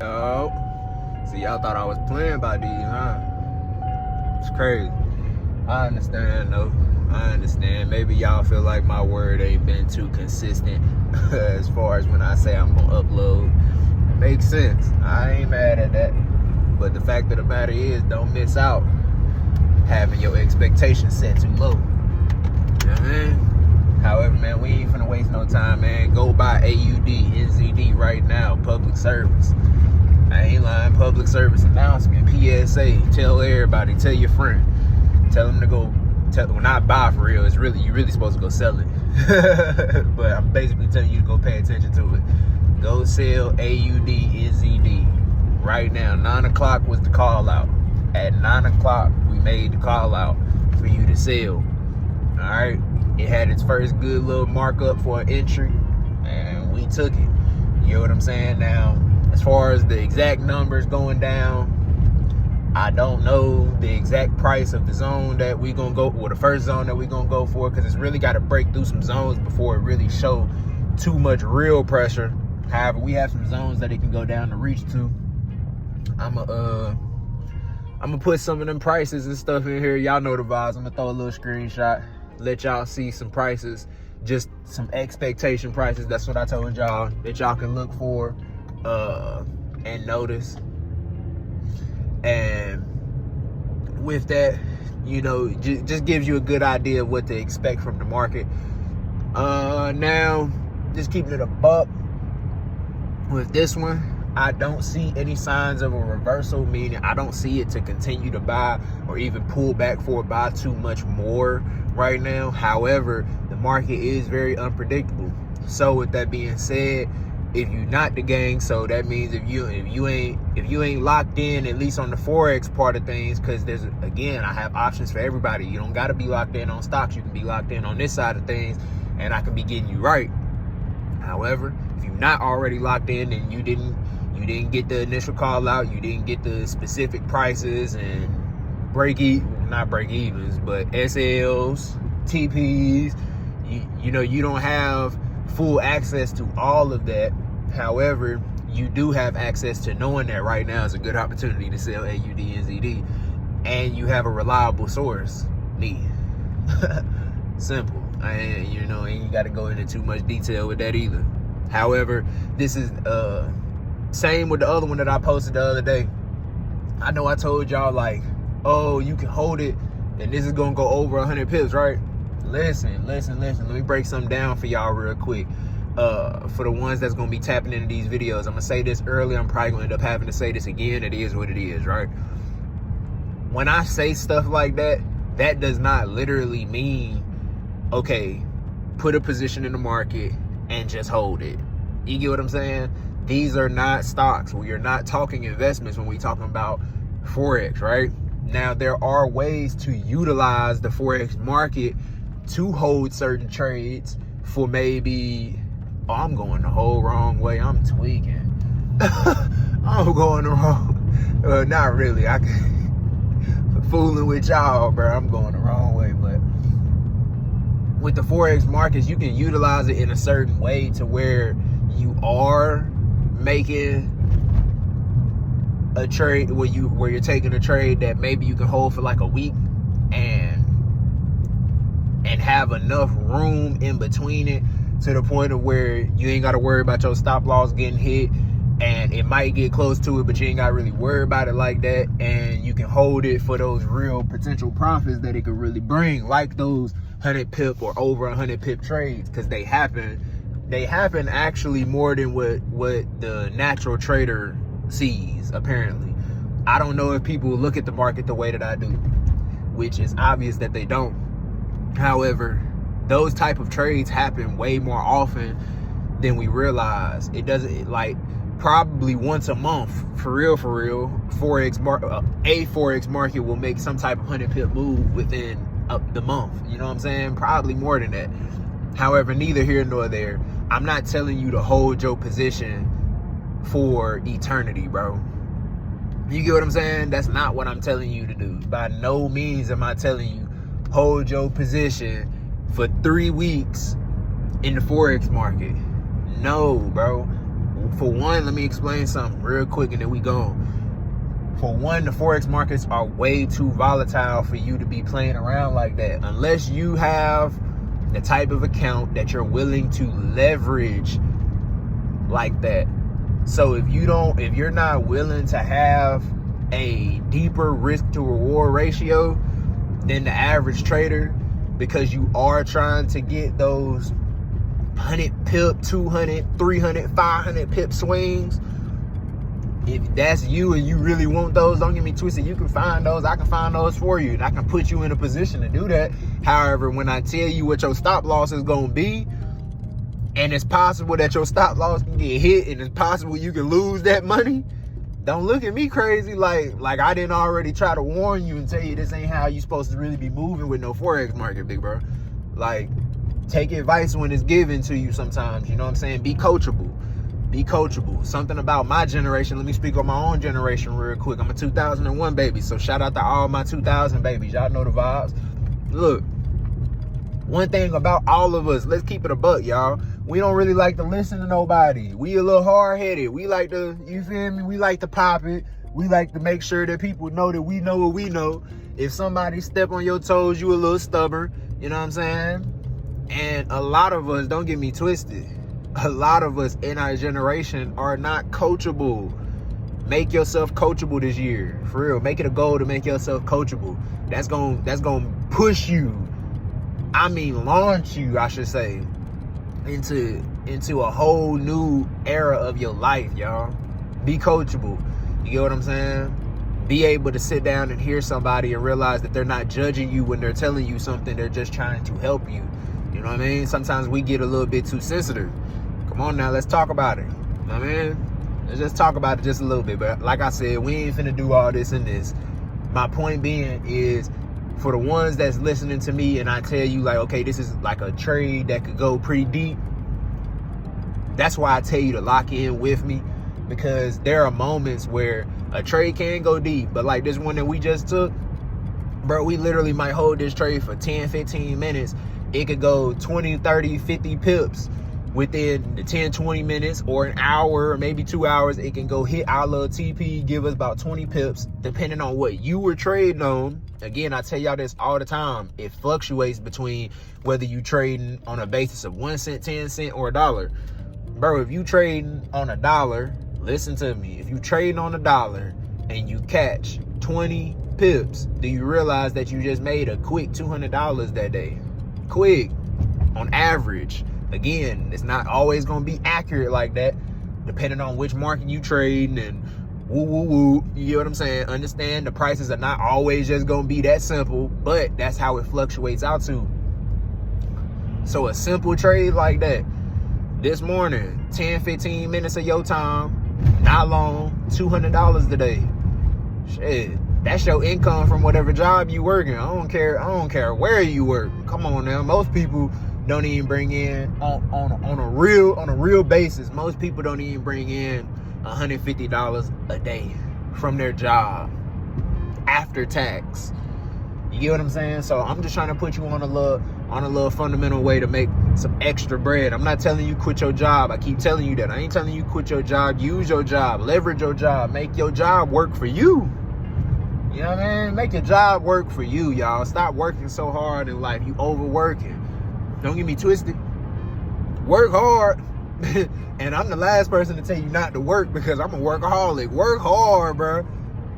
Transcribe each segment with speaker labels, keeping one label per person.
Speaker 1: Oh, see, y'all thought I was playing by these, huh? It's crazy. I understand, though. I understand. Maybe y'all feel like my word ain't been too consistent as far as when I say I'm gonna upload. Makes sense. I ain't mad at that. But the fact of the matter is, don't miss out having your expectations set too low. You know what I mean? However, man, we ain't finna waste no time, man. Go buy AUD NZD right now. Public service. I ain't lying. Public service announcement. PSA. Tell everybody. Tell your friend. Tell them to go. Well, not buy for real. It's really, you really supposed to go sell it. But I'm basically telling you to go pay attention to it. Go sell AUD NZD right now. 9 o'clock was the call out. At 9 o'clock, we made the call out for you to sell. All right. It had its first good little markup for an entry, and we took it. You know what I'm saying? Now, as far as the exact numbers going down, I don't know the exact price of the zone that we gonna go, or the first zone that we gonna go for, because it's really got to break through some zones before it really show too much real pressure. However, we have some zones that it can go down to reach to. I'm gonna put some of them prices and stuff in here. Y'all know the vibes. I'm gonna throw a little screenshot, let y'all see some prices, just some expectation prices. That's what I told y'all that y'all can look for and notice. And with that, you know, just gives you a good idea of what to expect from the market. Now, just keeping it a buck with this one, I don't see any signs of a reversal, meaning I don't see it to continue to buy or even pull back for buy too much more right now. However, the market is very unpredictable. So with that being said, if you're not the gang, so that means if you ain't locked in, at least on the Forex part of things, because there's, again, I have options for everybody. You don't got to be locked in on stocks. You can be locked in on this side of things, and I can be getting you right. However, if you're not already locked in and you didn't get the initial call out, you didn't get the specific prices and not break evens, but SLs, TPs, you know, you don't have full access to all of that. However, you do have access to knowing that right now is a good opportunity to sell AUD NZD, and you have a reliable source. Me. Simple. And you know, ain't got to go into too much detail with that either. However, this is same with the other one that I posted the other day. I know I told y'all, like, oh, you can hold it and this is gonna go over 100 pips, right? Listen. Let me break something down for y'all real quick. For the ones that's gonna be tapping into these videos, I'm gonna say this early. I'm probably gonna end up having to say this again. It is what it is, right? When I say stuff like that, that does not literally mean, okay, put a position in the market and just hold it. You get what I'm saying? These are not stocks. We are not talking investments when we talking about Forex, right? Now, there are ways to utilize the Forex market to hold certain trades for maybe, oh, I'm going the whole wrong way. I'm tweaking. I'm going the wrong, not really. I fooling with y'all, bro. I'm going the wrong way, but with the Forex markets, you can utilize it in a certain way to where you are making a trade where you're taking a trade that maybe you can hold for like a week and have enough room in between it to the point of where you ain't got to worry about your stop loss getting hit, and it might get close to it, but you ain't got to really worry about it like that, and you can hold it for those real potential profits that it could really bring, like those 100 pip or over 100 pip trades, because they happen actually more than what the natural trader sees, apparently. I don't know if people look at the market the way that I do, which is obvious that they don't. However, those type of trades happen way more often than we realize. It doesn't, like, probably once a month, for real, a Forex market will make some type of 100 pip move within the month. You know what I'm saying? Probably more than that. However, neither here nor there. I'm not telling you to hold your position for eternity, bro. You get what I'm saying? That's not what I'm telling you to do. By no means am I telling you hold your position for 3 weeks in the Forex market. No, bro. for one, let me explain something real quick and then we go. For one, the Forex markets are way too volatile for you to be playing around like that. Unless you have the type of account that you're willing to leverage like that. So if you're not willing to have a deeper risk to reward ratio than the average trader, because you are trying to get those 100 pip, 200, 300, 500 pip swings, if that's you and you really want those, don't get me twisted, you can find those. I can find those for you and I can put you in a position to do that. However, when I tell you what your stop loss is going to be, and it's possible that your stop loss can get hit and it's possible you can lose that money, don't look at me crazy like I didn't already try to warn you and tell you this ain't how you supposed to really be moving with no Forex market, big bro. Like, take advice when it's given to you sometimes, you know what I'm saying? Be coachable. Be coachable. Something about my generation. Let me speak on my own generation real quick. I'm a 2001 baby, so shout out to all my 2000 babies. Y'all know the vibes. Look, one thing about all of us, let's keep it a buck, y'all. We don't really like to listen to nobody. We a little hard-headed. We like to, you feel me? We like to pop it. We like to make sure that people know that we know what we know. If somebody step on your toes, you a little stubborn. You know what I'm saying? And a lot of us, don't get me twisted, a lot of us in our generation are not coachable. Make yourself coachable this year. For real. Make it a goal to make yourself coachable. That's gonna push you. I mean, launch you, I should say, into a whole new era of your life, y'all. Be coachable. You get what I'm saying? Be able to sit down and hear somebody and realize that they're not judging you when they're telling you something. They're just trying to help you. You know what I mean? Sometimes we get a little bit too sensitive. Come on now, let's talk about it. You know what I mean? Let's just talk about it just a little bit. But like I said, we ain't finna do all this and this. My point being is, for the ones that's listening to me and I tell you like, okay, this is like a trade that could go pretty deep. That's why I tell you to lock in with me, because there are moments where a trade can go deep. But like this one that we just took, bro, we literally might hold this trade for 10, 15 minutes. It could go 20, 30, 50 pips within the 10, 20 minutes or an hour or maybe 2 hours. It can go hit our little TP, give us about 20 pips, depending on what you were trading on. Again, I tell y'all this all the time. It fluctuates between whether you trading on a basis of 1 cent, 10 cent, or $1. Bro, if you trading on $1, listen to me. If you trading on $1 and you catch 20 pips, do you realize that you just made a quick $200 that day? Quick, on average. Again, it's not always going to be accurate like that, depending on which market you trading and woo. You get what I'm saying? Understand the prices are not always just going to be that simple, but that's how it fluctuates out to. So a simple trade like that, this morning, 10, 15 minutes of your time, not long, $200 today. Shit, that's your income from whatever job you working. I don't care where you work. Come on now. Most people don't even bring in on a real basis. Most people don't even bring in $150 a day from their job after tax. You get what I'm saying? So I'm just trying to put you on a little fundamental way to make some extra bread. I'm not telling you quit your job. I keep telling you that. I ain't telling you quit your job. Use your job. Leverage your job. Make your job work for you. You know what I mean? Make your job work for you, y'all. Stop working so hard in life. You overworking. Don't get me twisted. Work hard. And I'm the last person to tell you not to work, because I'm a workaholic. Work hard, bro.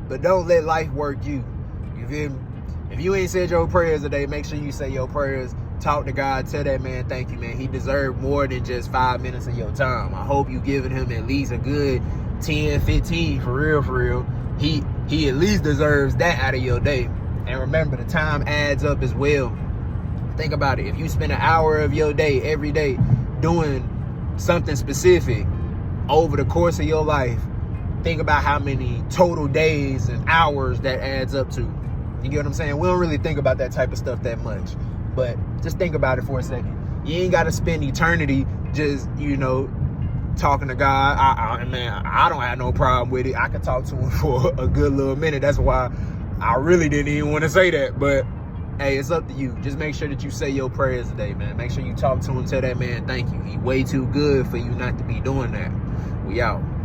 Speaker 1: But don't let life work you. You feel me? If you ain't said your prayers today, make sure you say your prayers. Talk to God. Tell that man thank you, man. He deserved more than just 5 minutes of your time. I hope you giving him at least a good 10, 15, for real. He at least deserves that out of your day. And remember, the time adds up as well. Think about it. If you spend an hour of your day every day doing something specific over the course of your life, think about how many total days and hours that adds up to. You get what I'm saying? We don't really think about that type of stuff that much, but just think about it for a second. You ain't got to spend eternity just, talking to God. I don't have no problem with it. I could talk to him for a good little minute. That's why I really didn't even want to say that, but hey, it's up to you. Just make sure that you say your prayers today, man. Make sure you talk to him, tell that man thank you. He way too good for you not to be doing that. We out.